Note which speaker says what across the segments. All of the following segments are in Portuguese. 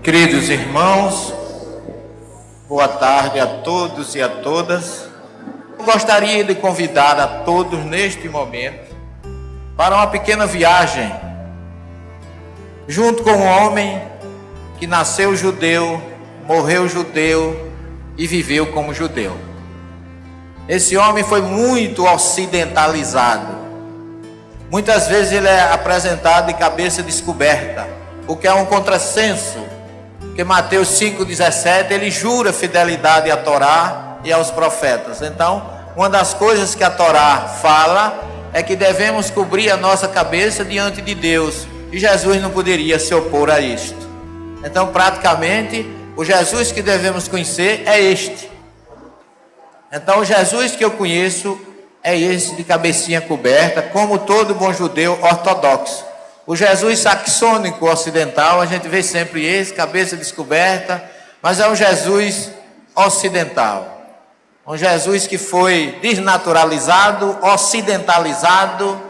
Speaker 1: Queridos irmãos, boa tarde a todos e a todas. Eu gostaria de convidar a todos neste momento para uma pequena viagem junto com um homem que nasceu judeu, morreu judeu e viveu como judeu. Esse homem foi muito ocidentalizado. Muitas vezes ele é apresentado de cabeça descoberta, o que é um contrassenso. Porque Mateus 5,17, ele jura fidelidade à Torá e aos profetas. Então, uma das coisas que a Torá fala é que devemos cobrir a nossa cabeça diante de Deus. E Jesus não poderia se opor a isto. Então, praticamente, o Jesus que devemos conhecer é este. Então, o Jesus que eu conheço é esse de cabecinha coberta, como todo bom judeu ortodoxo. O Jesus saxônico ocidental, a gente vê sempre esse, cabeça descoberta, mas é um Jesus ocidental. Um Jesus que foi desnaturalizado, ocidentalizado,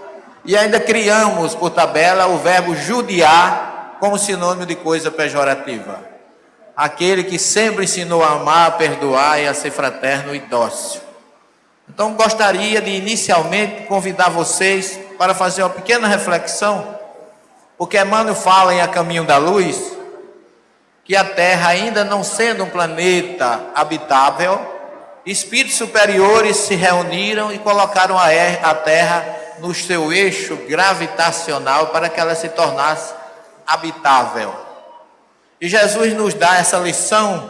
Speaker 1: e ainda criamos, por tabela, o verbo judiar como sinônimo de coisa pejorativa. Aquele que sempre ensinou a amar, a perdoar e a ser fraterno e dócil. Então, gostaria de inicialmente convidar vocês para fazer uma pequena reflexão, porque Emmanuel fala em A Caminho da Luz, que a Terra, ainda não sendo um planeta habitável, espíritos superiores se reuniram e colocaram a Terra no seu eixo gravitacional para que ela se tornasse habitável. E Jesus nos dá essa lição,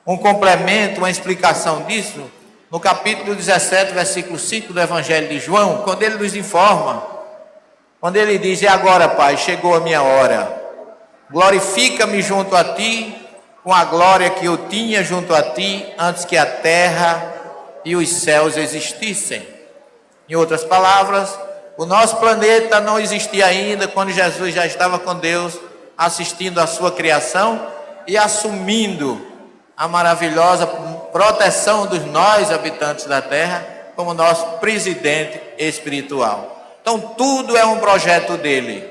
Speaker 1: um complemento, uma explicação disso, no capítulo 17, versículo 5 do Evangelho de João, quando ele nos informa. Quando ele diz: e agora, Pai, chegou a minha hora, glorifica-me junto a ti, com a glória que eu tinha junto a ti, antes que a terra e os céus existissem. Em outras palavras, o nosso planeta não existia ainda, quando Jesus já estava com Deus, assistindo a sua criação e assumindo a maravilhosa proteção dos nós, habitantes da terra, como nosso presidente espiritual. Então, tudo é um projeto dele.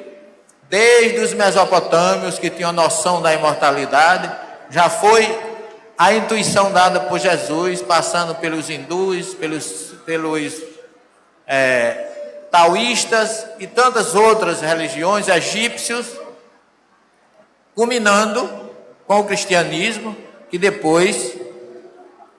Speaker 1: Desde os mesopotâmios, que tinham noção da imortalidade, já foi a intuição dada por Jesus, passando pelos hindus, pelos taoístas e tantas outras religiões, egípcios, culminando com o cristianismo, que depois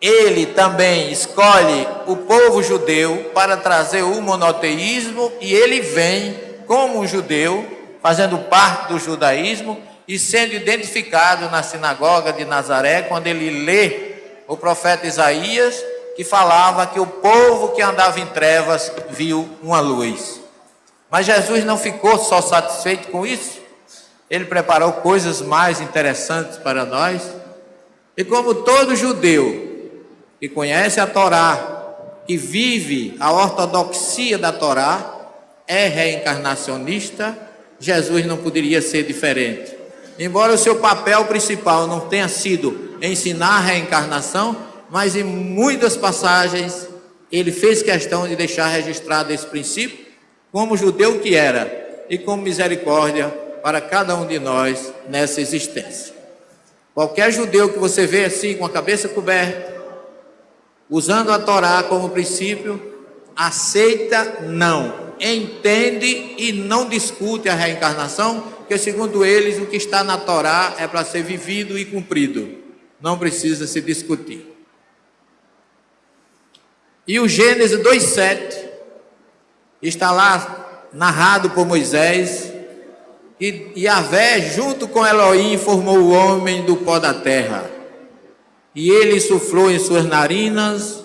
Speaker 1: ele também escolhe o povo judeu para trazer o monoteísmo, e ele vem como um judeu, fazendo parte do judaísmo e sendo identificado na sinagoga de Nazaré, quando ele lê o profeta Isaías, que falava que o povo que andava em trevas viu uma luz. Mas Jesus não ficou só satisfeito com isso, ele preparou coisas mais interessantes para nós, e como todo judeu que conhece a Torá, que vive a ortodoxia da Torá, é reencarnacionista, Jesus não poderia ser diferente. Embora o seu papel principal não tenha sido ensinar a reencarnação, mas em muitas passagens ele fez questão de deixar registrado esse princípio, como judeu que era, e com misericórdia para cada um de nós nessa existência. Qualquer judeu que você vê assim, com a cabeça coberta, usando a Torá como princípio, aceita não, entende e não discute a reencarnação, porque segundo eles o que está na Torá é para ser vivido e cumprido, não precisa se discutir. E o Gênesis 2,7 está lá narrado por Moisés, que Yahvé junto com Elohim formou o homem do pó da terra. E ele insuflou em suas narinas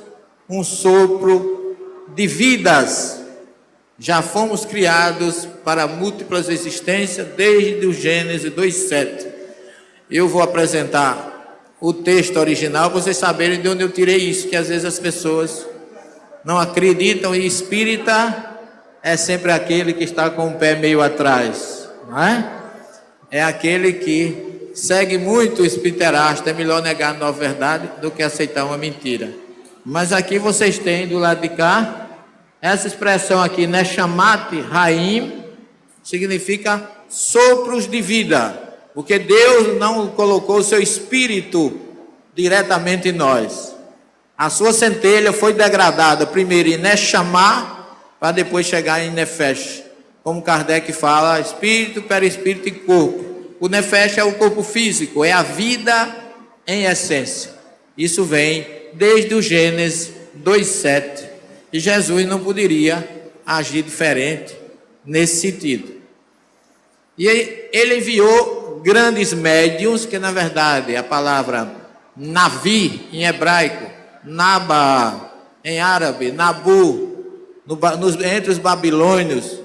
Speaker 1: um sopro de vidas. Já fomos criados para múltiplas existências desde o Gênesis 2,7. Eu vou apresentar o texto original para vocês saberem de onde eu tirei isso, que às vezes as pessoas não acreditam, e espírita é sempre aquele que está com o pé meio atrás, não é? É aquele que segue muito o espírita, é melhor negar uma verdade do que aceitar uma mentira. Mas aqui vocês têm do lado de cá, essa expressão aqui, Neshamat Haim, significa sopros de vida. Porque Deus não colocou o seu espírito diretamente em nós. A sua centelha foi degradada primeiro em Neshama, para depois chegar em Nefesh. Como Kardec fala, espírito, perispírito e corpo. O Nefesh é o corpo físico, é a vida em essência. Isso vem desde o Gênesis 2:7. E Jesus não poderia agir diferente nesse sentido. E ele enviou grandes médiuns, que na verdade a palavra Navi em hebraico, Naba em árabe, Nabu entre os babilônios,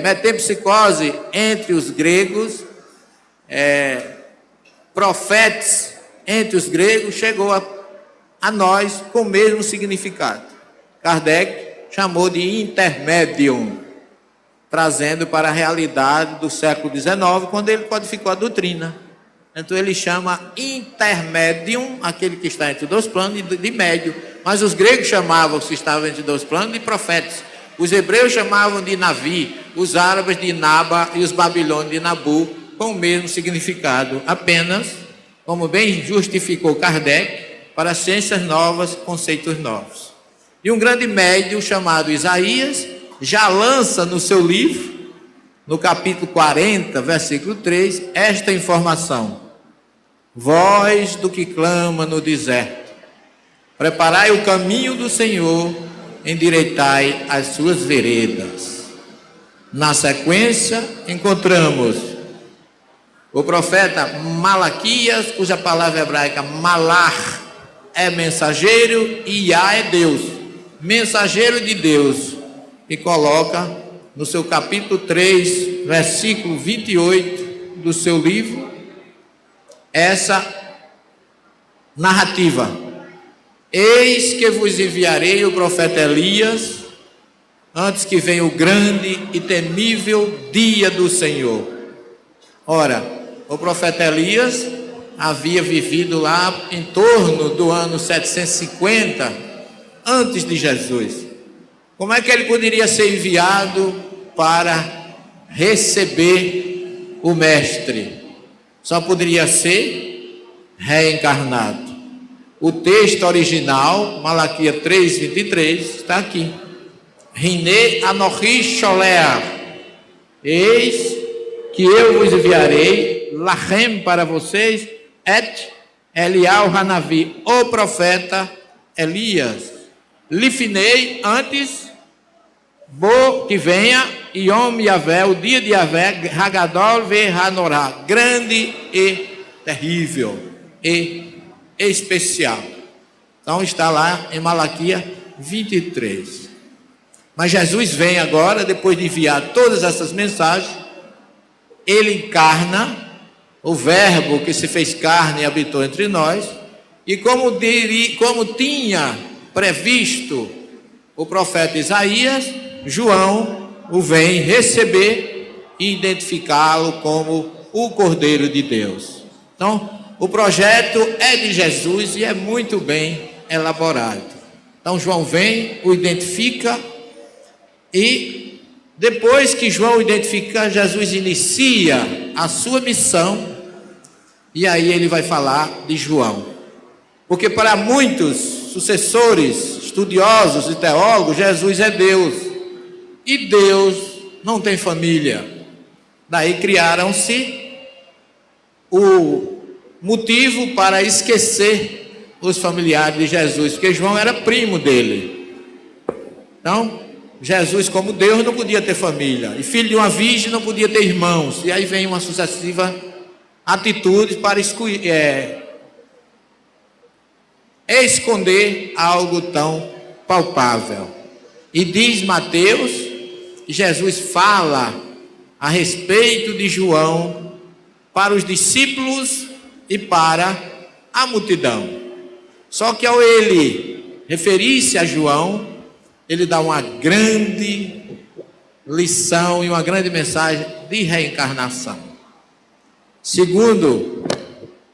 Speaker 1: metempsicose entre os gregos, profetas entre os gregos, chegou a nós com o mesmo significado. Kardec chamou de intermédium, trazendo para a realidade do século XIX, quando ele codificou a doutrina. Então ele chama intermédium, aquele que está entre dois planos, de médio. Mas os gregos chamavam os que estavam entre dois planos de profetas. Os hebreus chamavam de Navi, os árabes de Naba e os babilônios de Nabu, com o mesmo significado, apenas, como bem justificou Kardec, para ciências novas, conceitos novos. E um grande médium chamado Isaías já lança no seu livro, no capítulo 40, versículo 3, esta informação: voz do que clama no deserto, preparai o caminho do Senhor, endireitai as suas veredas. Na sequência, encontramos o profeta Malaquias, cuja palavra hebraica Malach é mensageiro e Yah é Deus, mensageiro de Deus, e coloca no seu capítulo 3, versículo 28 do seu livro, essa narrativa: eis que vos enviarei o profeta Elias, antes que venha o grande e temível dia do Senhor. Ora, o profeta Elias havia vivido lá em torno do ano 750 antes de Jesus. Como é que ele poderia ser enviado para receber o mestre? Só poderia ser reencarnado. O texto original, Malaquias 3:23, está aqui. Rine Anochi Sholeach, eis que eu vos enviarei, Lachem, para vocês, et Eliyahu Hanavi, o profeta Elias. Lifinei, antes, bo que venha, Yom Yavé, o dia de Yavé, Hagadol ve Hanorá, grande e terrível e especial. Então está lá em Malaquias 23. Mas Jesus vem agora, depois de enviar todas essas mensagens, ele encarna, o verbo que se fez carne e habitou entre nós, e como tinha previsto o profeta Isaías, João o vem receber e identificá-lo como o Cordeiro de Deus. Então, o projeto é de Jesus e é muito bem elaborado. Então, João vem, o identifica, e depois que João o identifica, Jesus inicia a sua missão, e aí ele vai falar de João. Porque para muitos sucessores, estudiosos e teólogos, Jesus é Deus, e Deus não tem família. Daí criaram-se o motivo para esquecer os familiares de Jesus, porque João era primo dele. Então, Jesus, como Deus, não podia ter família, e filho de uma virgem não podia ter irmãos, e aí vem uma sucessiva atitude para esconder algo tão palpável. E diz Mateus que Jesus fala a respeito de João para os discípulos e para a multidão. Só que ao ele referir-se a João, ele dá uma grande lição e uma grande mensagem de reencarnação. Segundo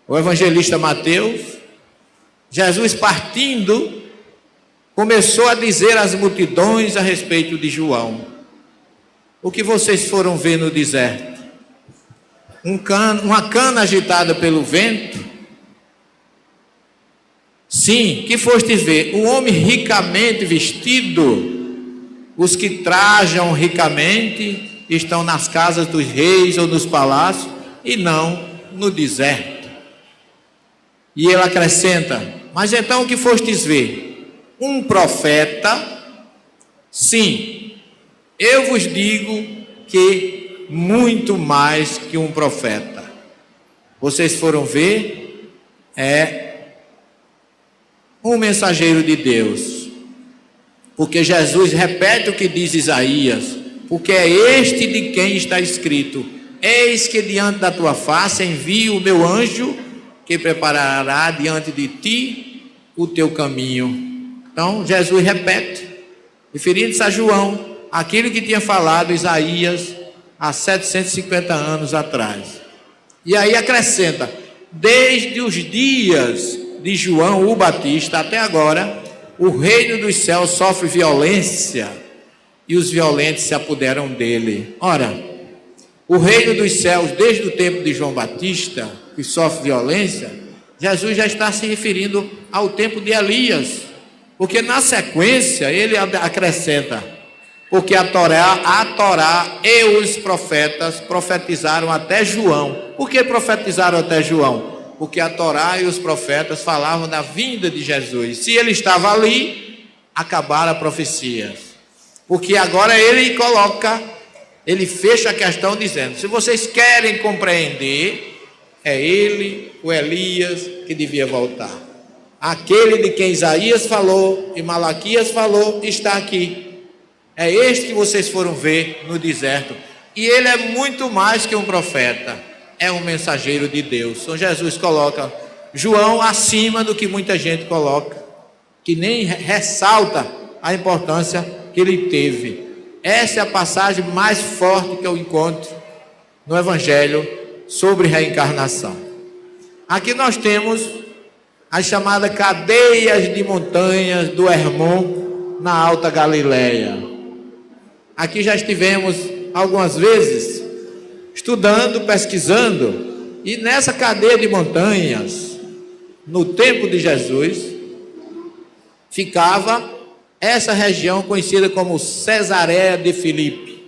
Speaker 1: o evangelista Mateus, Jesus, partindo, começou a dizer às multidões a respeito de João: o que vocês foram ver no deserto? uma cana agitada pelo vento? Sim, que fostes ver? O homem ricamente vestido? Os que trajam ricamente estão nas casas dos reis ou nos palácios, e não no deserto. E ele acrescenta: mas então o que fostes ver? Um profeta? Sim, eu vos digo que muito mais que um profeta. Vocês foram ver, um mensageiro de Deus, porque Jesus repete o que diz Isaías, porque é este de quem está escrito: eis que diante da tua face envio o meu anjo, que preparará diante de ti o teu caminho. Então Jesus repete, referindo-se a João, aquilo que tinha falado Isaías há 750 anos atrás. E aí acrescenta: desde os dias de João o Batista até agora, o reino dos céus sofre violência e os violentos se apoderam dele. Ora, o reino dos céus, desde o tempo de João Batista, que sofre violência, Jesus já está se referindo ao tempo de Elias, porque na sequência ele acrescenta: porque a Torá e os profetas profetizaram até João. Por que profetizaram até João? Porque a Torá e os profetas falavam da vinda de Jesus. Se ele estava ali, acabaram as profecias. Porque agora ele fecha a questão dizendo: se vocês querem compreender, é ele, o Elias, que devia voltar. Aquele de quem Isaías falou e Malaquias falou está aqui. É este que vocês foram ver no deserto. E ele é muito mais que um profeta, é um mensageiro de Deus. Então Jesus coloca João acima do que muita gente coloca, que nem ressalta a importância que ele teve. Essa é a passagem mais forte que eu encontro no Evangelho sobre reencarnação. Aqui nós temos as chamadas cadeias de montanhas do Hermon na Alta Galileia. Aqui já estivemos algumas vezes estudando, pesquisando, e nessa cadeia de montanhas, no tempo de Jesus, ficava essa região conhecida como Cesareia de Filipe.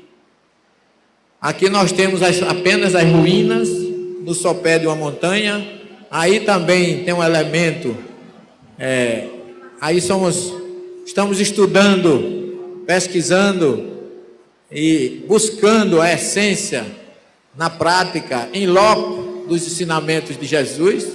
Speaker 1: Aqui nós temos apenas as ruínas no sopé de uma montanha. Aí também tem um elemento, estamos estudando, pesquisando e buscando a essência na prática, em loco, dos ensinamentos de Jesus.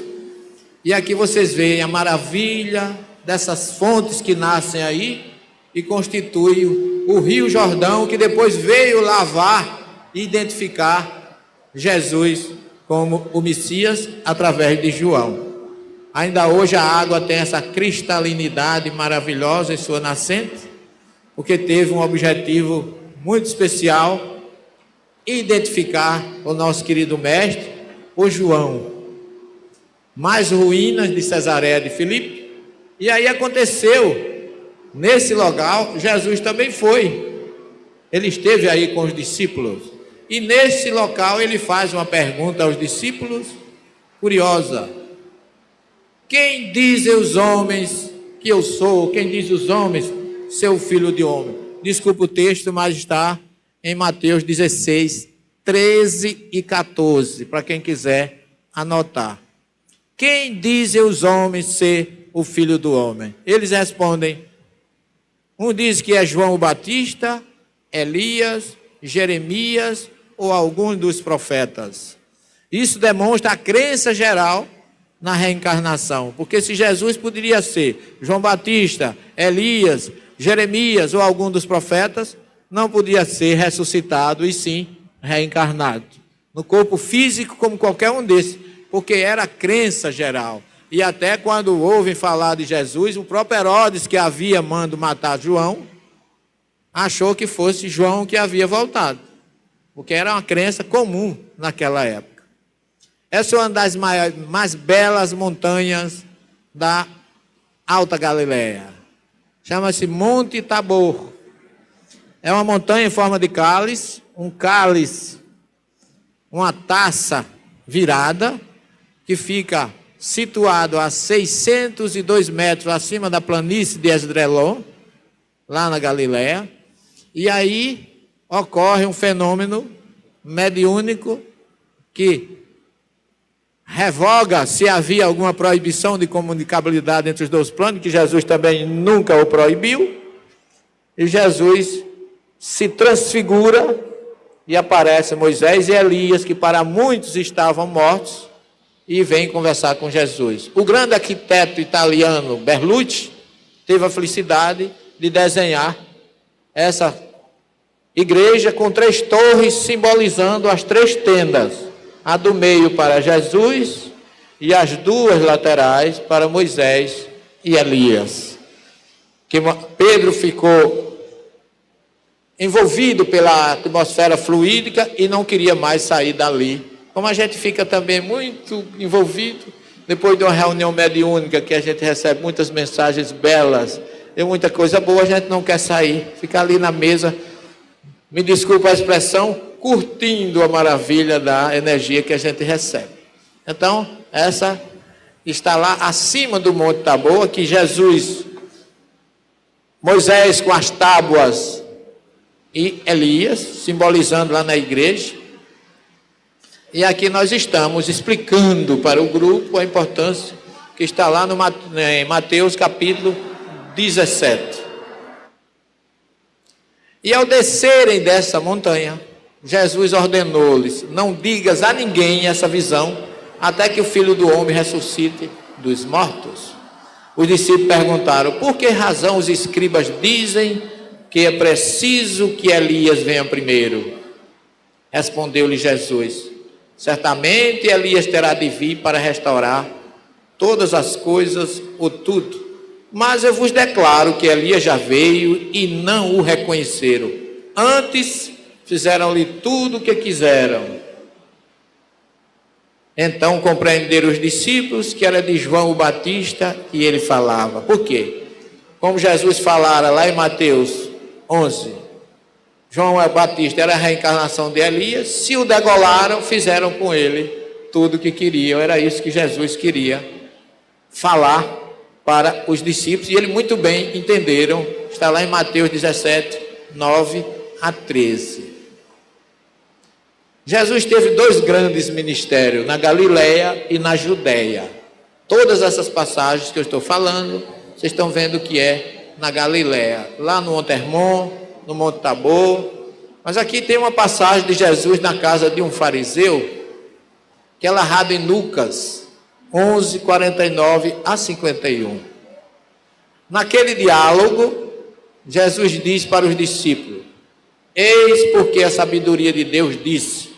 Speaker 1: E aqui vocês veem a maravilha dessas fontes que nascem aí e constituem o Rio Jordão, que depois veio lavar e identificar Jesus como o Messias através de João. Ainda hoje a água tem essa cristalinidade maravilhosa em sua nascente, porque teve um objetivo muito especial: identificar o nosso querido mestre, o João. Mais ruínas de Cesareia de Filipe. E aí aconteceu, nesse local, Jesus também foi. Ele esteve aí com os discípulos. E nesse local ele faz uma pergunta aos discípulos, curiosa: quem dizem os homens que eu sou? Quem diz os homens ser o filho de homem? Desculpa o texto, mas está em Mateus 16, 13 e 14, para quem quiser anotar. Quem dizem os homens ser o filho do homem? Eles respondem: um diz que é João o Batista, Elias, Jeremias ou algum dos profetas. Isso demonstra a crença geral na reencarnação, porque se Jesus poderia ser João Batista, Elias, Jeremias ou algum dos profetas, não podia ser ressuscitado e sim reencarnado no corpo físico como qualquer um desses, porque era a crença geral. E até quando ouvem falar de Jesus, o próprio Herodes, que havia mandado matar João, achou que fosse João que havia voltado, porque era uma crença comum naquela época. Essa é uma das mais belas montanhas da Alta Galileia. Chama-se Monte Tabor. É uma montanha em forma de cálice, um cálice, uma taça virada, que fica situado a 602 metros acima da planície de Esdrelon, lá na Galileia, e aí ocorre um fenômeno mediúnico que revoga se havia alguma proibição de comunicabilidade entre os dois planos, que Jesus também nunca o proibiu, e Jesus se transfigura e aparece Moisés e Elias, que para muitos estavam mortos, e vem conversar com Jesus. O grande arquiteto italiano Berlucci teve a felicidade de desenhar essa igreja com 3 torres simbolizando as 3 tendas, a do meio para Jesus e as 2 laterais para Moisés e Elias. Que Pedro ficou envolvido pela atmosfera fluídica e não queria mais sair dali. Como a gente fica também muito envolvido, depois de uma reunião mediúnica que a gente recebe muitas mensagens belas e muita coisa boa, a gente não quer sair, fica ali na mesa, me desculpa a expressão, curtindo a maravilha da energia que a gente recebe. Então, essa está lá acima do Monte Tabor, que Jesus, Moisés com as tábuas e Elias, simbolizando lá na igreja. E aqui nós estamos explicando para o grupo a importância que está lá em Mateus capítulo 17. E ao descerem dessa montanha, Jesus ordenou-lhes: não digas a ninguém essa visão, até que o Filho do Homem ressuscite dos mortos. Os discípulos perguntaram: por que razão os escribas dizem que é preciso que Elias venha primeiro? Respondeu-lhe Jesus: certamente Elias terá de vir para restaurar todas as coisas, ou tudo. Mas eu vos declaro que Elias já veio e não o reconheceram. Antes fizeram-lhe tudo o que quiseram. Então compreenderam os discípulos que era de João o Batista e ele falava. Por quê? Como Jesus falara lá em Mateus 11, João o Batista era a reencarnação de Elias. Se o degolaram, fizeram com ele tudo o que queriam. Era isso que Jesus queria falar para os discípulos, e eles muito bem entenderam. Está lá em Mateus 17, 9 a 13. Jesus teve 2 grandes ministérios, na Galileia e na Judeia. Todas essas passagens que eu estou falando, vocês estão vendo que é na Galileia, lá no Monte Hermon, no Monte Tabor. Mas aqui tem uma passagem de Jesus na casa de um fariseu, que é narrada em Lucas 11, 49 a 51. Naquele diálogo, Jesus diz para os discípulos: eis porque a sabedoria de Deus disse: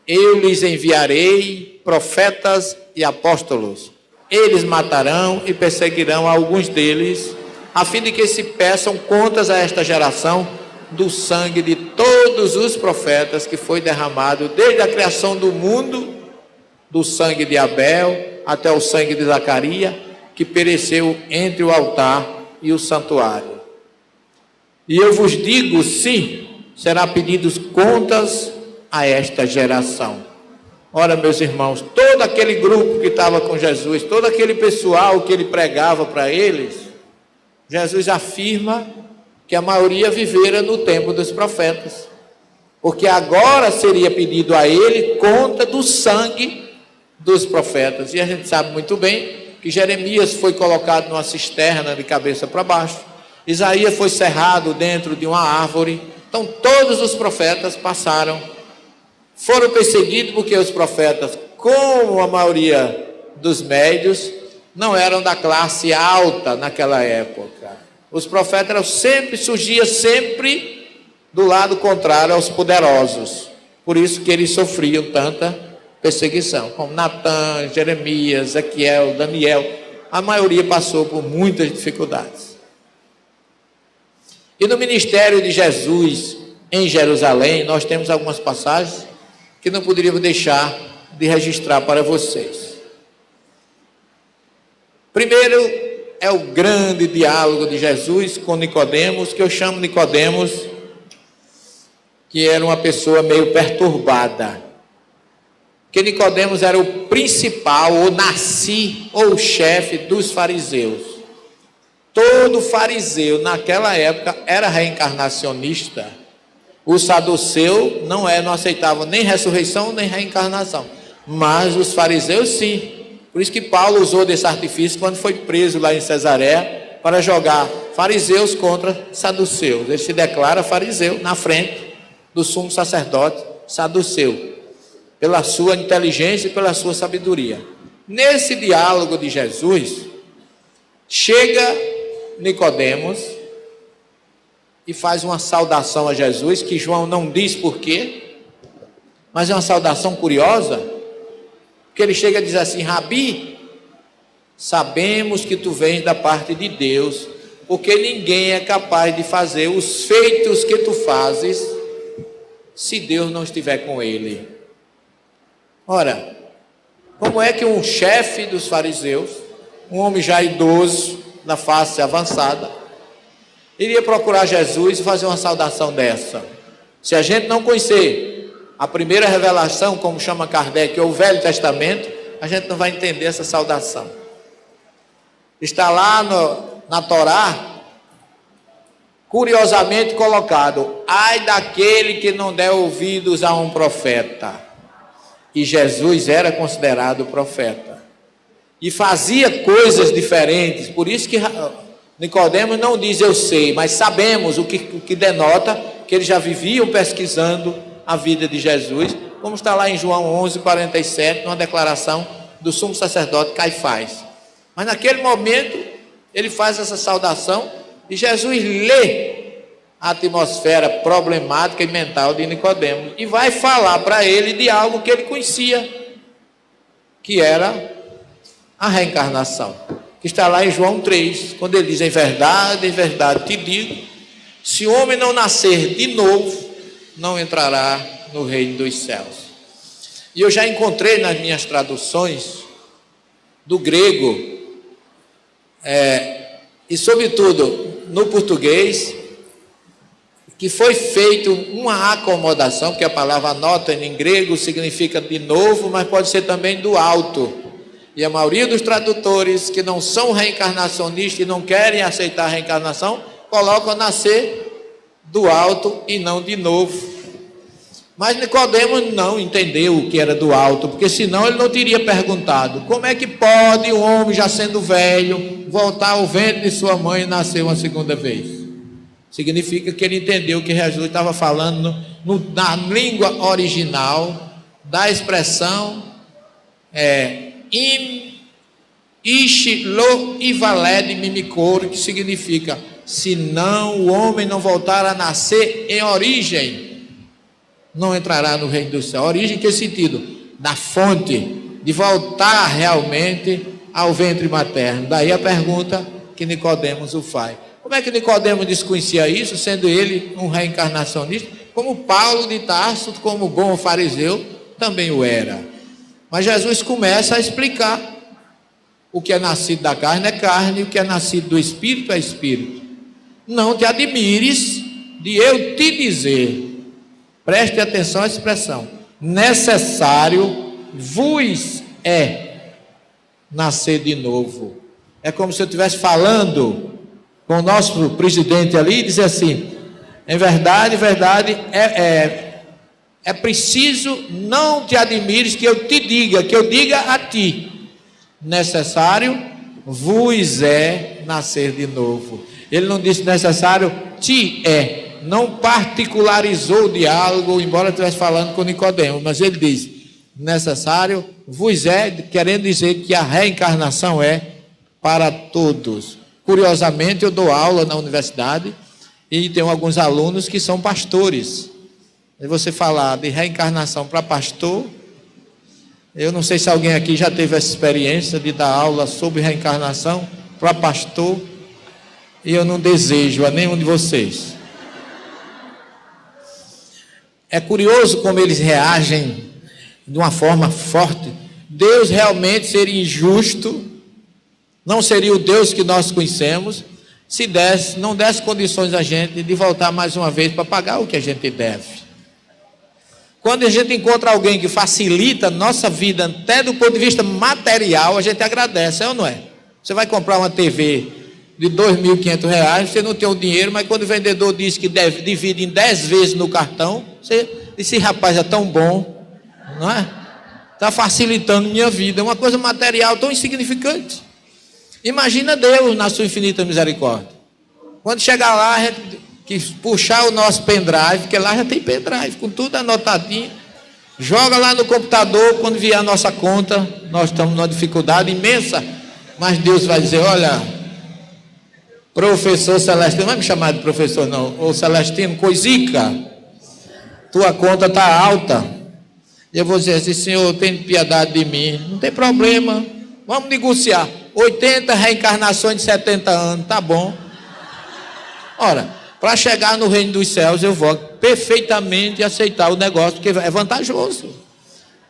Speaker 1: eu lhes enviarei profetas e apóstolos. Eles matarão e perseguirão alguns deles, a fim de que se peçam contas a esta geração do sangue de todos os profetas que foi derramado desde a criação do mundo, do sangue de Abel até o sangue de Zacarias, que pereceu entre o altar e o santuário. E eu vos digo, sim, será pedidos contas a esta geração. Ora, meus irmãos, todo aquele grupo que estava com Jesus, todo aquele pessoal que ele pregava para eles, Jesus afirma que a maioria vivera no tempo dos profetas, porque agora seria pedido a ele conta do sangue dos profetas. E a gente sabe muito bem que Jeremias foi colocado numa cisterna de cabeça para baixo, Isaías foi cerrado dentro de uma árvore. Então todos os profetas foram perseguidos, porque os profetas, como a maioria dos médios, não eram da classe alta naquela época. Os profetas surgiam sempre do lado contrário aos poderosos. Por isso que eles sofriam tanta perseguição, como Natã, Jeremias, Ezequiel, Daniel. A maioria passou por muitas dificuldades. E no ministério de Jesus em Jerusalém, nós temos algumas passagens que não poderíamos deixar de registrar para vocês. Primeiro é o grande diálogo de Jesus com Nicodemos, que eu chamo Nicodemos, que era uma pessoa meio perturbada. que Nicodemos era o principal, ou nasci, ou chefe dos fariseus. Todo fariseu naquela época era reencarnacionista. O saduceu não aceitava nem ressurreição nem reencarnação, mas os fariseus sim. Por isso que Paulo usou desse artifício quando foi preso lá em Cesareia, para jogar fariseus contra saduceus. Ele se declara fariseu na frente do sumo sacerdote saduceu, pela sua inteligência e pela sua sabedoria. Nesse diálogo de Jesus, chega Nicodemos e faz uma saudação a Jesus, que João não diz por quê, mas é uma saudação curiosa, porque ele chega e diz assim: Rabi, sabemos que tu vens da parte de Deus, porque ninguém é capaz de fazer os feitos que tu fazes, se Deus não estiver com ele. Ora, como é que um chefe dos fariseus, um homem já idoso, na face avançada, iria procurar Jesus e fazer uma saudação dessa? Se a gente não conhecer a primeira revelação, como chama Kardec, ou o Velho Testamento, a gente não vai entender essa saudação. Está lá na Torá, curiosamente colocado: ai daquele que não der ouvidos a um profeta. E Jesus era considerado profeta e fazia coisas diferentes. Por isso que Nicodemos não diz eu sei, mas sabemos, o que denota que eles já viviam pesquisando a vida de Jesus, como está lá em João 11:47, numa declaração do sumo sacerdote Caifás. Mas naquele momento ele faz essa saudação e Jesus lê a atmosfera problemática e mental de Nicodemos e vai falar para ele de algo que ele conhecia, que era a reencarnação, que está lá em João 3, quando ele diz: em verdade te digo, se o homem não nascer de novo, não entrará no reino dos céus. E eu já encontrei nas minhas traduções do grego, e sobretudo no português, que foi feito uma acomodação, porque a palavra anota em grego significa de novo, mas pode ser também do alto. E a maioria dos tradutores que não são reencarnacionistas e não querem aceitar a reencarnação, colocam nascer do alto e não de novo. Mas Nicodemos não entendeu o que era do alto, porque senão ele não teria perguntado: como é que pode um homem já sendo velho voltar ao ventre de sua mãe e nascer uma segunda vez? Significa que ele entendeu que Jesus estava falando na língua original da expressão ish lo ivaled mimicoro, que significa: se não o homem não voltar a nascer em origem, não entrará no reino do céu. Origem, que sentido? Da fonte, de voltar realmente ao ventre materno. Daí a pergunta que Nicodemos o faz. Como é que Nicodemos desconhecia isso, sendo ele um reencarnacionista? Como Paulo de Tarso, como bom fariseu, também o era. Mas Jesus começa a explicar: o que é nascido da carne é carne, e o que é nascido do espírito é espírito. Não te admires de eu te dizer, preste atenção à expressão, necessário vos é nascer de novo. É como se eu estivesse falando com o nosso presidente ali e dizer assim: em verdade, é preciso, não te admires que eu te diga, que eu diga a ti, necessário vos é nascer de novo. Ele não disse necessário te é, não particularizou o diálogo, embora estivesse falando com Nicodemos, mas ele diz necessário vos é, querendo dizer que a reencarnação é para todos. Curiosamente, eu dou aula na universidade e tenho alguns alunos que são pastores. E você falar de reencarnação para pastor, eu não sei se alguém aqui já teve essa experiência de dar aula sobre reencarnação para pastor, e eu não desejo a nenhum de vocês. É curioso como eles reagem de uma forma forte. Deus realmente seria injusto, não seria o Deus que nós conhecemos, se não desse condições a gente de voltar mais uma vez para pagar o que a gente deve.
Speaker 2: Quando a gente encontra alguém que facilita a nossa vida, até do ponto de vista material, a gente agradece, é ou não é? Você vai comprar uma TV de R$ 2.500, você não tem o dinheiro, mas quando o vendedor diz que divide em 10 vezes no cartão, esse rapaz é tão bom, não é? Está facilitando minha vida, é uma coisa material tão insignificante. Imagina Deus na sua infinita misericórdia. Quando chegar lá, a gente que puxar o nosso pendrive, porque lá já tem pendrive, com tudo anotadinho, joga lá no computador, quando vier a nossa conta, nós estamos numa dificuldade imensa, mas Deus vai dizer, olha, professor Celestino, não vai me chamar de professor não, ô Celestino, coisica, tua conta está alta, e eu vou dizer assim, Senhor, tem piedade de mim, não tem problema, vamos negociar, 80 reencarnações de 70 anos, tá bom. Ora, para chegar no reino dos céus, eu vou perfeitamente aceitar o negócio, porque é vantajoso.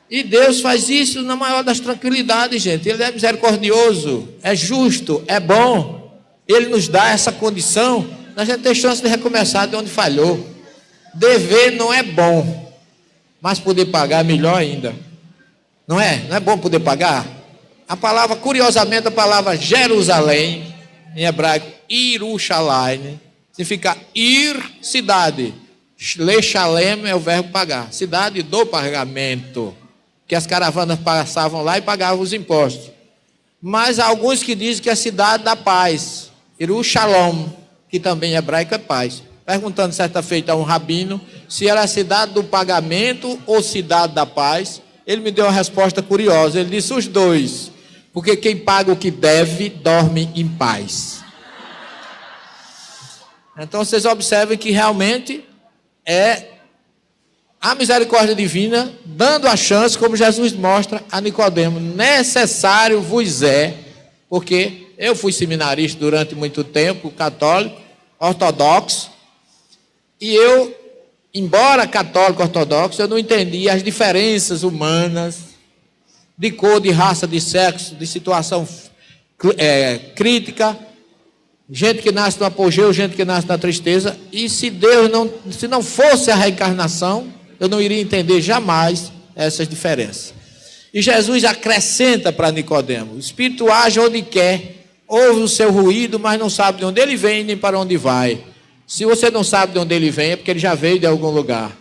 Speaker 2: E Deus faz isso na maior das tranquilidades, gente. Ele é misericordioso, é justo, é bom. Ele nos dá essa condição, a gente tem chance de recomeçar de onde falhou. Dever não é bom, mas poder pagar é melhor ainda. Não é? Não é bom poder pagar? A palavra, curiosamente, a palavra Jerusalém, em hebraico, Yerushalayim, significa ir, cidade. Lechalem é o verbo pagar. Cidade do pagamento. Que as caravanas passavam lá e pagavam os impostos. Mas há alguns que dizem que é a cidade da paz. Yerushalom, que também em hebraico é paz. Perguntando certa feita a um rabino se era a cidade do pagamento ou cidade da paz. Ele me deu uma resposta curiosa. Ele disse os dois. Porque quem paga o que deve, dorme em paz. Então vocês observem que realmente é a misericórdia divina dando a chance, como Jesus mostra a Nicodemo, necessário vos é, porque eu fui seminarista durante muito tempo, católico, ortodoxo, e eu, embora católico ortodoxo, eu não entendia as diferenças humanas, de cor, de raça, de sexo, de situação crítica, gente que nasce no apogeu, gente que nasce na tristeza, e se não fosse a reencarnação, eu não iria entender jamais essas diferenças. E Jesus acrescenta para Nicodemo, o Espírito age onde quer, ouve o seu ruído, mas não sabe de onde ele vem nem para onde vai. Se você não sabe de onde ele vem, é porque ele já veio de algum lugar.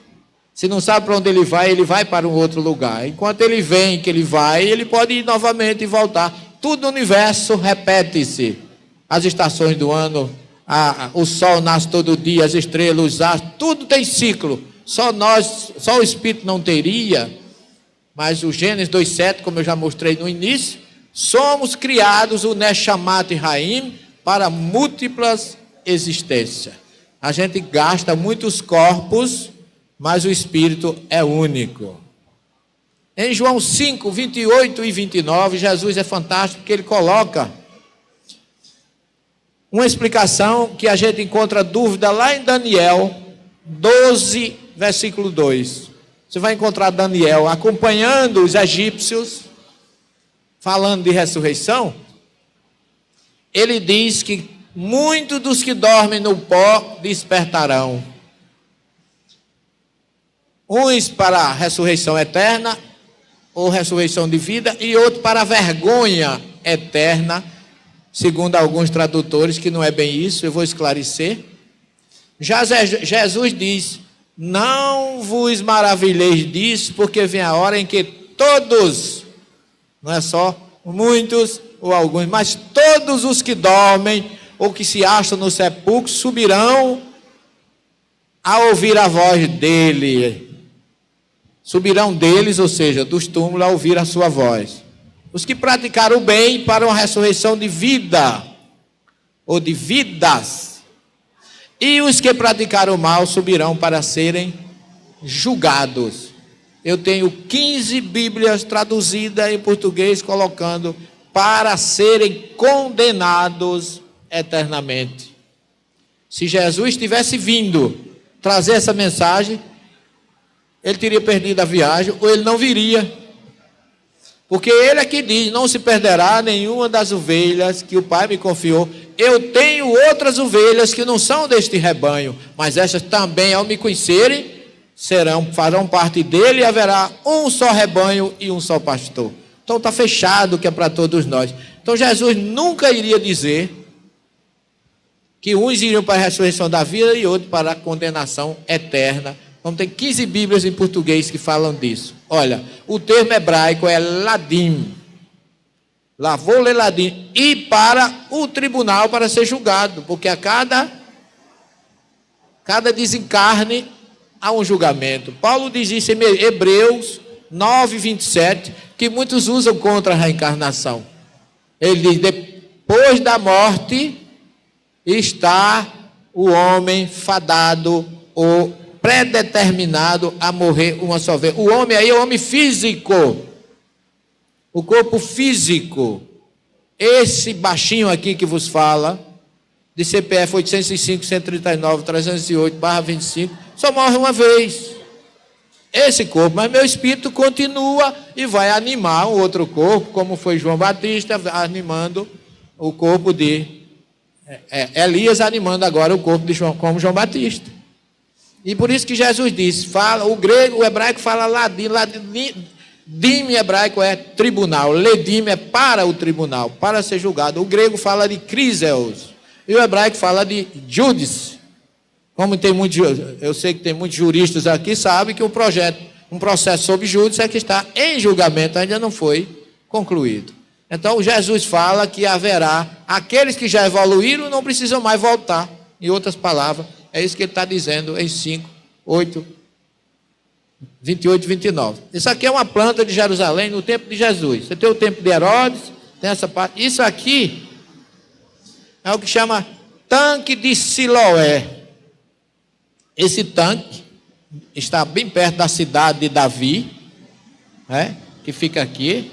Speaker 2: Se não sabe para onde ele vai para um outro lugar. Enquanto ele vem, que ele vai, ele pode ir novamente e voltar. Tudo no universo repete-se. As estações do ano, o sol nasce todo dia, as estrelas, os astros, tudo tem ciclo. Só o Espírito não teria, mas o Gênesis 2:7, como eu já mostrei no início, somos criados, o Neshamat Haim, para múltiplas existências. A gente gasta muitos corpos, mas o Espírito é único. Em João 5, 28 e 29, Jesus é fantástico, porque ele coloca uma explicação que a gente encontra dúvida lá em Daniel 12, versículo 2. Você vai encontrar Daniel acompanhando os egípcios, falando de ressurreição. Ele diz que muitos dos que dormem no pó despertarão. Uns para a ressurreição eterna, ou ressurreição de vida, e outros para a vergonha eterna, segundo alguns tradutores, que não é bem isso, eu vou esclarecer. Já Jesus diz, não vos maravilheis disso, porque vem a hora em que todos, não é só muitos ou alguns, mas todos os que dormem, ou que se acham no sepulcro, subirão a ouvir a voz dele. Subirão deles, ou seja, dos túmulos, a ouvir a sua voz. Os que praticaram o bem para uma ressurreição de vida, ou de vidas. E os que praticaram o mal subirão para serem julgados. Eu tenho 15 Bíblias traduzidas em português, colocando para serem condenados eternamente. Se Jesus tivesse vindo trazer essa mensagem, ele teria perdido a viagem, ou ele não viria. Porque ele é que diz, não se perderá nenhuma das ovelhas que o Pai me confiou. Eu tenho outras ovelhas que não são deste rebanho, mas estas também, ao me conhecerem, farão parte dele e haverá um só rebanho e um só pastor. Então está fechado que é para todos nós. Então Jesus nunca iria dizer que uns iriam para a ressurreição da vida e outros para a condenação eterna. Vamos ter 15 Bíblias em português que falam disso. Olha, o termo hebraico é ladim. Lá vou ler ladim. E para o tribunal para ser julgado, porque a cada desencarne há um julgamento. Paulo diz isso em Hebreus 9:27, que muitos usam contra a reencarnação. Ele diz: depois da morte está o homem fadado ou predeterminado a morrer uma só vez. O homem aí é o homem físico, o corpo físico. Esse baixinho aqui que vos fala, de CPF 805-139-308/25, só morre uma vez. Esse corpo, mas meu espírito continua e vai animar um outro corpo, como foi João Batista animando o corpo de Elias, animando agora o corpo de João, como João Batista. E por isso que Jesus disse, o hebraico fala ladim, dim hebraico é tribunal, ledim é para o tribunal, para ser julgado. O grego fala de kriseos e o hebraico fala de judice. Como eu sei que tem muitos juristas aqui, sabem que um processo sobre júdice é que está em julgamento, ainda não foi concluído. Então Jesus fala que haverá aqueles que já evoluíram não precisam mais voltar. Em outras palavras, é isso que ele está dizendo em 5:28 e 29. Isso aqui é uma planta de Jerusalém no tempo de Jesus. Você tem o tempo de Herodes, tem essa parte. Isso aqui é o que chama tanque de Siloé. Esse tanque está bem perto da cidade de Davi, que fica aqui.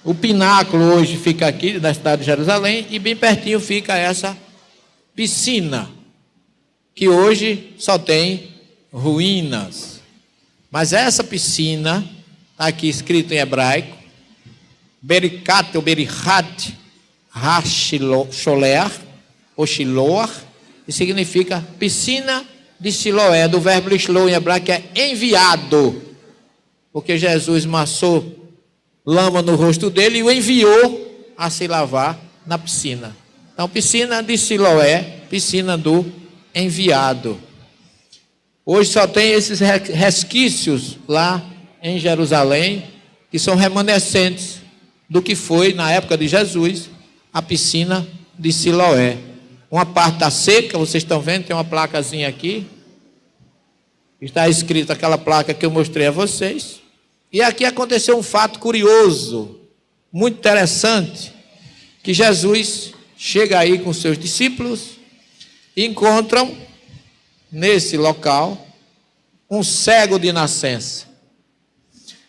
Speaker 2: O pináculo hoje fica aqui, na cidade de Jerusalém, e bem pertinho fica essa piscina, que hoje só tem ruínas. Mas essa piscina, aqui escrito em hebraico, Berikat ou Berihat HaSholeach, ou Shiloah, que significa piscina de Siloé, do verbo lishlo em hebraico, que é enviado, porque Jesus massou lama no rosto dele e o enviou a se lavar na piscina. Então, piscina de Siloé, piscina do enviado. Hoje só tem esses resquícios lá em Jerusalém, que são remanescentes do que foi, na época de Jesus, a piscina de Siloé. Uma parte está seca, vocês estão vendo, tem uma placazinha aqui. Está escrita aquela placa que eu mostrei a vocês. E aqui aconteceu um fato curioso, muito interessante, que Jesus chega aí com seus discípulos e encontram nesse local um cego de nascença.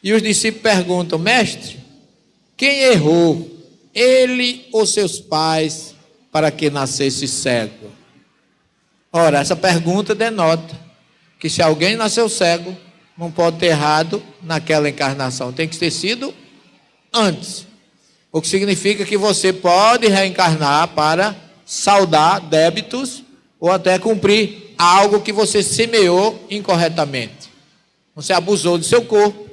Speaker 2: E os discípulos perguntam: mestre, quem errou, ele ou seus pais, para que nascesse cego? Ora, essa pergunta denota que se alguém nasceu cego, não pode ter errado naquela encarnação, tem que ter sido antes. O que significa que você pode reencarnar para saldar débitos ou até cumprir algo que você semeou incorretamente. Você abusou do seu corpo,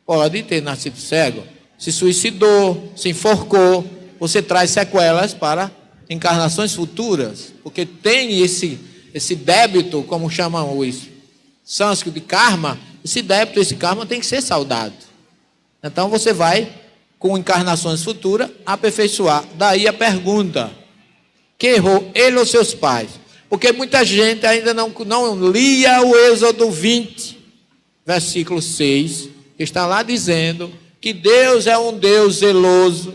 Speaker 2: pode ter nascido cego, se suicidou, se enforcou, você traz sequelas para encarnações futuras, porque tem esse débito, como chamam os sânscritos de karma, esse débito, esse karma tem que ser saldado. Então você vai, com encarnações futuras, aperfeiçoar. Daí a pergunta: quem errou, ele ou seus pais? Porque muita gente ainda não lia o Êxodo 20, versículo 6, que está lá dizendo que Deus é um Deus zeloso,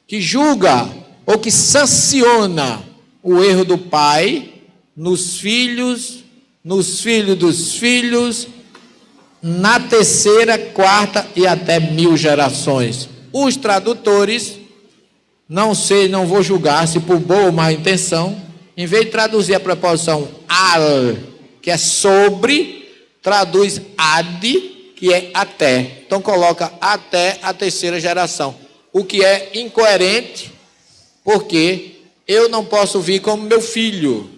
Speaker 2: que julga ou que sanciona o erro do pai nos filhos dos filhos, na terceira, quarta e até 1000 gerações. Os tradutores, não vou julgar se por boa ou má intenção, em vez de traduzir a preposição al, que é sobre, traduz ad, que é até. Então coloca até a terceira geração, o que é incoerente, porque eu não posso vir como meu filho,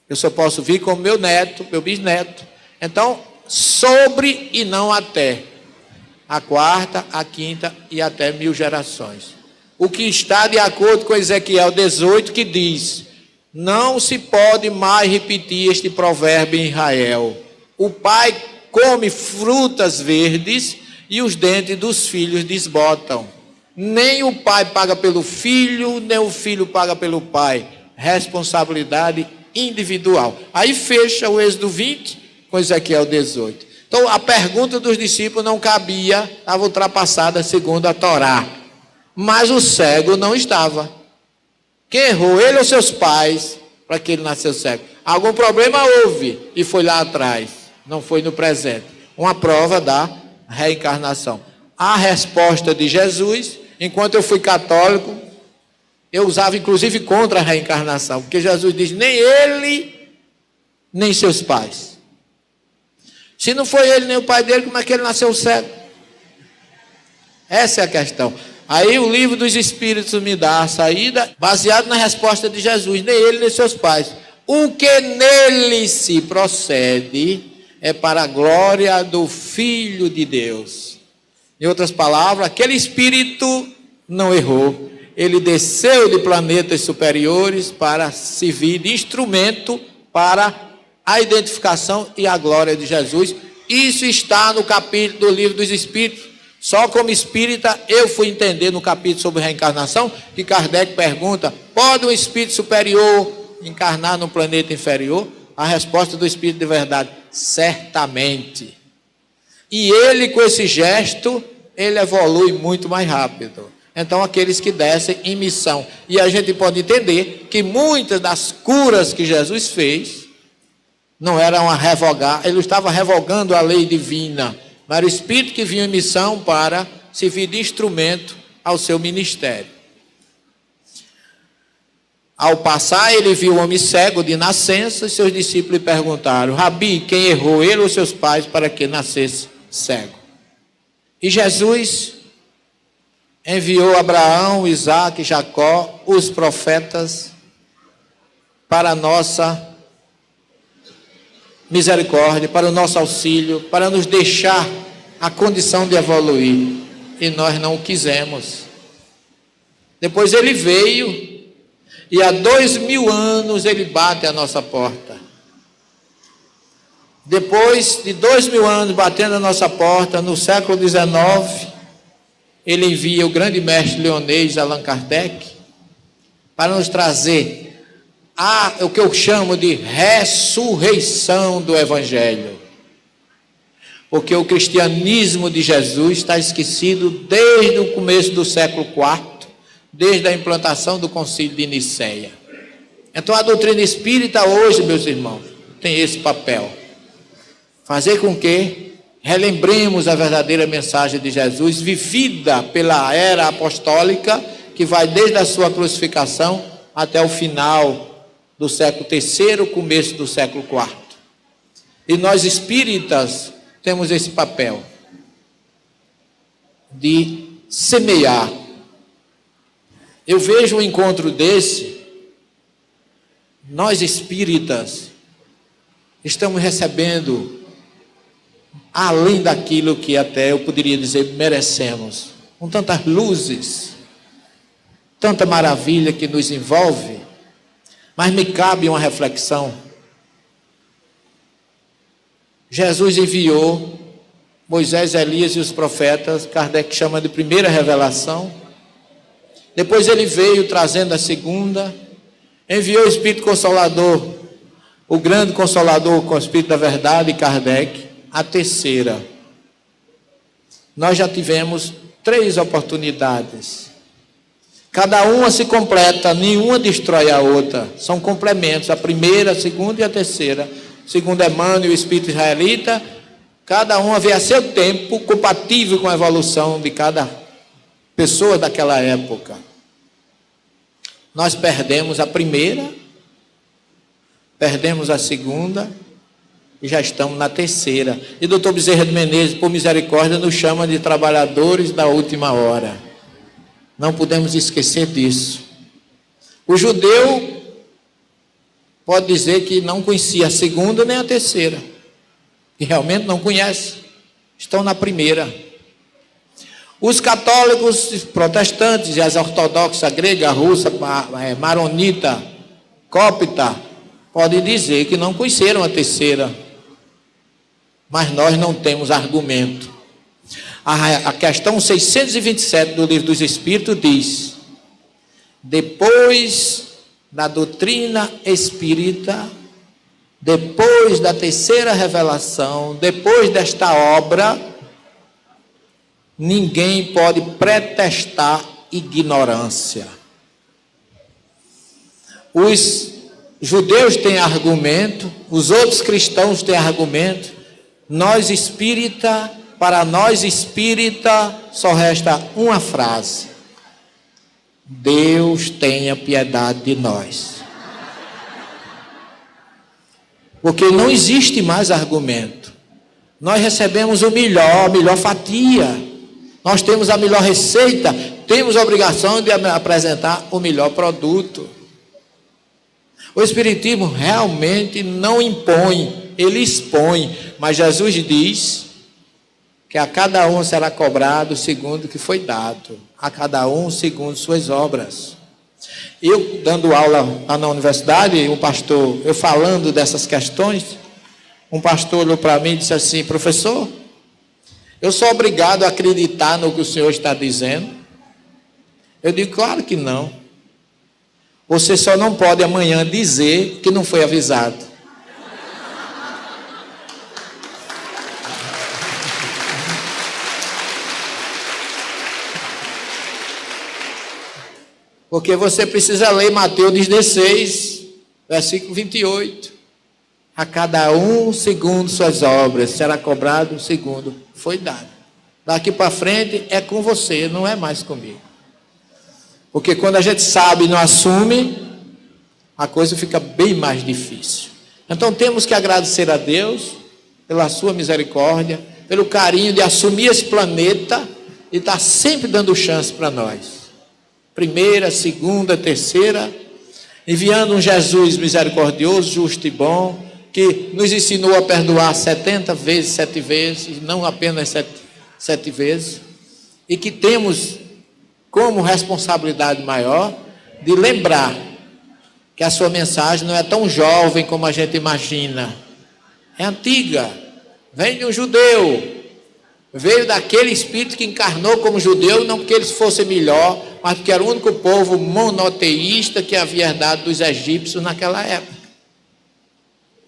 Speaker 2: eu só posso vir como meu neto, meu bisneto. Então, sobre e não até. A quarta, a quinta e até 1000 gerações. O que está de acordo com Ezequiel 18, que diz: não se pode mais repetir este provérbio em Israel. O pai come frutas verdes e os dentes dos filhos desbotam. Nem o pai paga pelo filho, nem o filho paga pelo pai. Responsabilidade individual. Aí fecha o Êxodo 20 com Ezequiel 18. Então a pergunta dos discípulos não cabia, estava ultrapassada segundo a Torá. Mas o cego não estava. Quem errou? Ele ou seus pais, para que ele nasceu cego? Algum problema houve e foi lá atrás, não foi no presente. Uma prova da reencarnação. A resposta de Jesus, enquanto eu fui católico, eu usava inclusive contra a reencarnação, porque Jesus diz: nem ele, nem seus pais. Se não foi ele nem o pai dele, como é que ele nasceu cego? Essa é a questão. Aí o livro dos Espíritos me dá a saída, baseado na resposta de Jesus: nem ele nem seus pais. O que nele se procede é para a glória do Filho de Deus. Em outras palavras, aquele Espírito não errou. Ele desceu de planetas superiores para servir de instrumento para a identificação e a glória de Jesus. Isso está no capítulo do livro dos Espíritos. Só como espírita eu fui entender no capítulo sobre reencarnação, que Kardec pergunta: pode um espírito superior encarnar no planeta inferior? A resposta do Espírito de verdade: certamente. E ele, com esse gesto, ele evolui muito mais rápido. Então aqueles que descem em missão. E a gente pode entender que muitas das curas que Jesus fez não eram a revogar, ele estava revogando a lei divina, mas era o Espírito que vinha em missão para servir de instrumento ao seu ministério. Ao passar, ele viu o homem cego de nascença, e seus discípulos lhe perguntaram: Rabi, quem errou, ele ou seus pais, para que nascesse cego? E Jesus enviou Abraão, Isaque, Jacó, os profetas, para a nossa misericórdia, para o nosso auxílio, para nos deixar a condição de evoluir, e nós não o quisemos. Depois ele veio, e há 2000 anos ele bate a nossa porta. Depois de 2000 anos batendo a nossa porta, no século XIX, ele envia o grande mestre leonês Allan Kardec para nos trazer o que eu chamo de ressurreição do Evangelho. Porque o cristianismo de Jesus está esquecido desde o começo do século IV, desde a implantação do Concílio de Nicéia. Então a doutrina espírita hoje, meus irmãos, tem esse papel: fazer com que relembremos a verdadeira mensagem de Jesus, vivida pela era apostólica, que vai desde a sua crucificação até o final do século III, começo do século IV. E nós espíritas temos esse papel de semear. Eu vejo um encontro desse, nós espíritas estamos recebendo além daquilo que até eu poderia dizer merecemos, com tantas luzes, tanta maravilha que nos envolve. Mas me cabe uma reflexão. Jesus enviou Moisés, Elias e os profetas, Kardec chama de primeira revelação. Depois ele veio trazendo a segunda, enviou o Espírito Consolador, o grande Consolador com o Espírito da Verdade, Kardec, a terceira. Nós já tivemos 3 oportunidades. Cada uma se completa, nenhuma destrói a outra. São complementos, a primeira, a segunda e a terceira. Segundo Emmanuel e o Espírito Israelita, cada uma vê a seu tempo, compatível com a evolução de cada pessoa daquela época. Nós perdemos a primeira, perdemos a segunda e já estamos na terceira. E Dr. Bezerra de Menezes, por misericórdia, nos chama de trabalhadores da última hora. Não podemos esquecer disso. O judeu pode dizer que não conhecia a segunda nem a terceira. que realmente não conhecem, estão na primeira. Os católicos, os protestantes e as ortodoxas grega, russa, maronita, cópita, podem dizer que não conheceram a terceira. Mas nós não temos argumento. A questão 627 do Livro dos Espíritos diz: depois da doutrina espírita, depois da terceira revelação, depois desta obra, ninguém pode pretextar ignorância. Os judeus têm argumento, os outros cristãos têm argumento. Nós espírita, para nós espírita, só resta uma frase: Deus tenha piedade de nós. Porque não existe mais argumento. Nós recebemos o melhor, a melhor fatia. Nós temos a melhor receita, temos a obrigação de apresentar o melhor produto. O Espiritismo realmente não impõe, ele expõe. Mas Jesus diz que a cada um será cobrado segundo o que foi dado. A cada um segundo suas obras. Eu, dando aula lá na universidade, eu falando dessas questões, um pastor olhou para mim e disse assim: professor, eu sou obrigado a acreditar no que o senhor está dizendo? Eu digo: claro que não. Você só não pode amanhã dizer que não foi avisado. Porque você precisa ler Mateus 16, versículo 28. A cada um segundo suas obras será cobrado segundo foi dado. Daqui para frente é com você, não é mais comigo. Porque quando a gente sabe e não assume, a coisa fica bem mais difícil. Então temos que agradecer a Deus pela sua misericórdia, pelo carinho de assumir esse planeta e estar sempre dando chance para nós. Primeira, segunda, terceira, enviando um Jesus misericordioso, justo e bom, que nos ensinou a perdoar 70 vezes, 7 vezes, não apenas 7 vezes, e que temos como responsabilidade maior de lembrar que a sua mensagem não é tão jovem como a gente imagina. É antiga, vem de um judeu, veio daquele espírito que encarnou como judeu, não porque eles fossem melhor, mas porque era o único povo monoteísta que havia herdado dos egípcios naquela época.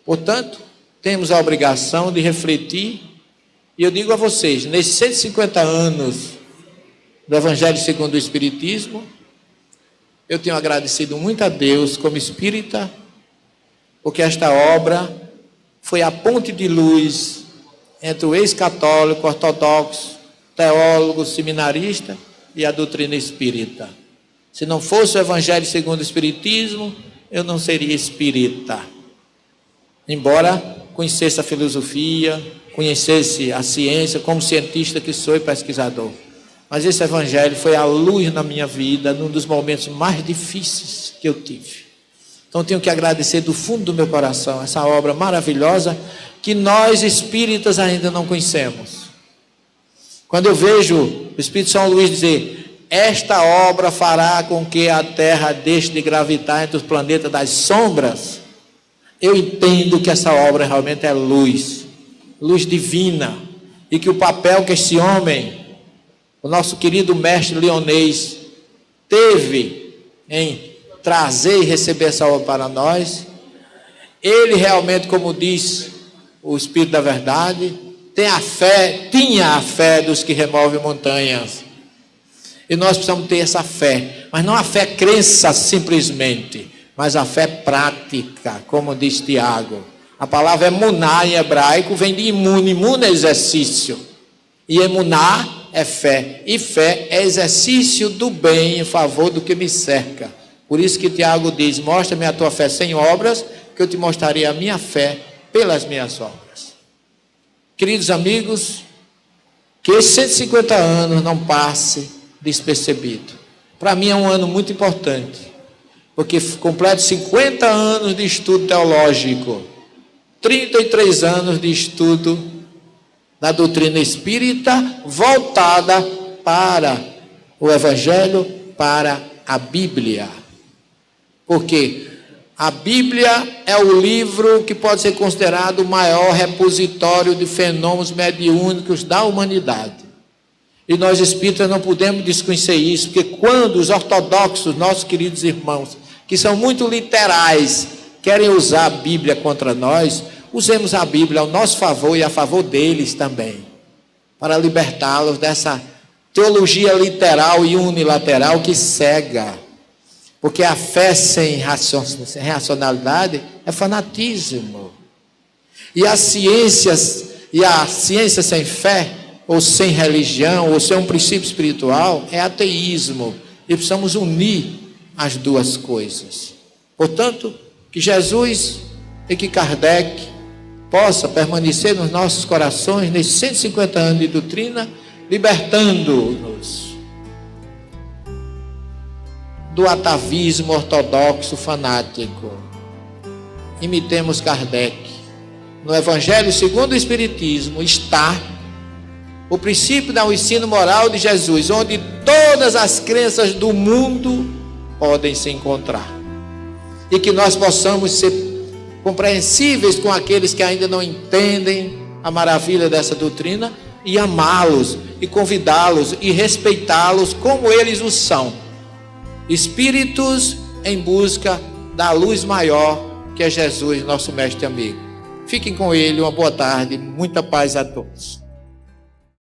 Speaker 2: Portanto, temos a obrigação de refletir, e eu digo a vocês, nesses 150 anos do Evangelho segundo o Espiritismo, eu tenho agradecido muito a Deus como espírita, porque esta obra foi a ponte de luz entre o ex-católico, ortodoxo, teólogo, seminarista e a doutrina espírita. Se não fosse o Evangelho segundo o Espiritismo, eu não seria espírita. Embora conhecesse a filosofia, conhecesse a ciência, como cientista que sou e pesquisador. Mas esse Evangelho foi a luz na minha vida, num dos momentos mais difíceis que eu tive. Então tenho que agradecer do fundo do meu coração essa obra maravilhosa que nós espíritas ainda não conhecemos. Quando eu vejo o Espírito São Luís dizer: esta obra fará com que a Terra deixe de gravitar entre os planetas das sombras, eu entendo que essa obra realmente é luz divina, e que o papel que esse homem, o nosso querido mestre Leonês, teve em trazer e receber essa obra para nós, ele realmente, como diz o Espírito da Verdade, tinha a fé dos que removem montanhas. E nós precisamos ter essa fé, mas não a fé crença simplesmente, mas a fé prática, como diz Tiago. A palavra emuná em hebraico vem de imune, imune é exercício, e emuná é fé, e fé é exercício do bem em favor do que me cerca. Por isso que Tiago diz: mostra-me a tua fé sem obras, que eu te mostrarei a minha fé pelas minhas obras. Queridos amigos, que esses 150 anos não passe despercebido. Para mim é um ano muito importante, porque completo 50 anos de estudo teológico, 33 anos de estudo da doutrina espírita voltada para o Evangelho, para a Bíblia. Porque a Bíblia é o livro que pode ser considerado o maior repositório de fenômenos mediúnicos da humanidade. E nós espíritas não podemos desconhecer isso, porque quando os ortodoxos, nossos queridos irmãos, que são muito literais, querem usar a Bíblia contra nós, usemos a Bíblia ao nosso favor e a favor deles também, para libertá-los dessa teologia literal e unilateral que cega. Porque a fé sem racionalidade é fanatismo. E a ciência sem fé, ou sem religião, ou sem um princípio espiritual, é ateísmo. E precisamos unir as duas coisas. Portanto, que Jesus e que Kardec possa permanecer nos nossos corações nesses 150 anos de doutrina, libertando-nos do atavismo ortodoxo fanático. Imitemos Kardec. No Evangelho segundo o Espiritismo está o princípio do ensino moral de Jesus, onde todas as crenças do mundo podem se encontrar. E que nós possamos ser compreensíveis com aqueles que ainda não entendem a maravilha dessa doutrina e amá-los, e convidá-los, e respeitá-los como eles o são. Espíritos em busca da luz maior, que é Jesus, nosso mestre amigo. Fiquem com ele, uma boa tarde, muita paz a todos.